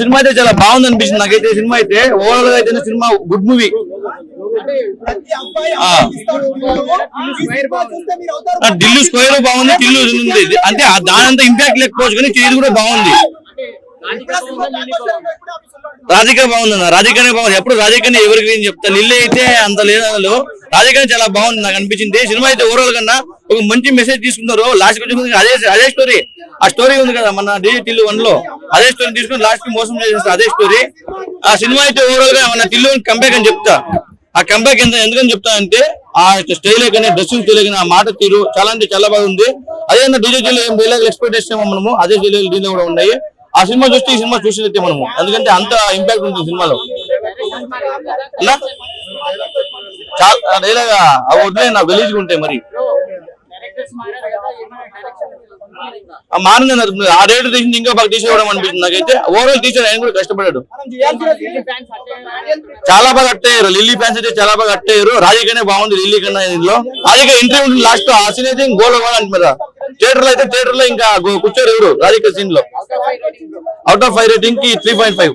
Cinema అయితే చాలా బాగుంది అనిపిస్తుంది నాకైతే. సినిమా అయితే ఓవరాల్ గా అయితే cinema good movie. Delhi square బాగుంది, ఢిల్లీ ఉంది అంటే దానంతా ఇంపాక్ట్ లేకపోవచ్చు కానీ ఇది కూడా బాగుంది. రాధిక బాగుందన్న, రాధికనే బాగుంది. ఎప్పుడు రాధికనే ఎవరి గురించి చెప్తా, లిల్లీ అయితే అంత లేదు. అందులో రాధికనే చాలా బాగుంది నాకు అనిపించింది. సినిమా అయితే ఓవరాల్ కన్నా ఒక మంచి మెసేజ్ తీసుకుంటారు. లాస్ట్ కి అదే స్టోరీ, ఆ స్టోరీ ఉంది కదా మన ఢిల్లీ 1 లో, అదే స్టోరీ తీసుకుని లాస్ట్ కి మోసం చేసేస్తారు అదే స్టోరీ. ఆ సినిమా అయితే ఓవరాల్ గా మన ఢిల్లీ కంబ్యాక్ అని చెప్తా. ఆ కంబ్యాక్ ఎందుకని చెప్తా అంటే ఆ స్టైల్ కానీ డ్రెస్సింగ్ స్టైల్ కానీ ఆ మాట తీరు చాలా అంటే చాలా బాగుంది. అదే డీజే ఎక్స్పెక్ట్ చేస్తాము మనము, అదే దీనిలో కూడా ఉన్నాయి. ఆ సినిమా చూస్తే ఈ సినిమా చూసేదైతే మనము, ఎందుకంటే అంత ఇంపాక్ట్ ఉంటుంది సినిమాలో. చాలా డైలాగా అవి వదిలే నా గలీజ్గా ఉంటాయి. మరి మారింది ఆ రేటు తీసింది ఇంకా బాగా తీసేయడం అనిపిస్తుంది నాకైతే. ఓవరాల్ తీసాడు, ఆయన కూడా కష్టపడ్డాడు. చాలా బాగా అట్టయ్యారు. లిల్లీ ఫ్యాన్స్ అయితే చాలా బాగా అట్టయ్యారు. రాధికనే బాగుంది లిల్లీ కన్నా. ఇందులో రాధిక ఎంట్రీ ఉంటుంది లాస్ట్, ఆ సీన్ అయితే గోల్ అంటున్నారా. థియేటర్ లో ఇంకా కూర్చోరు ఎవరు రాధిక సీన్ లో. అవుట్ ఆఫ్ 5 రేటింగ్ కి 3.5.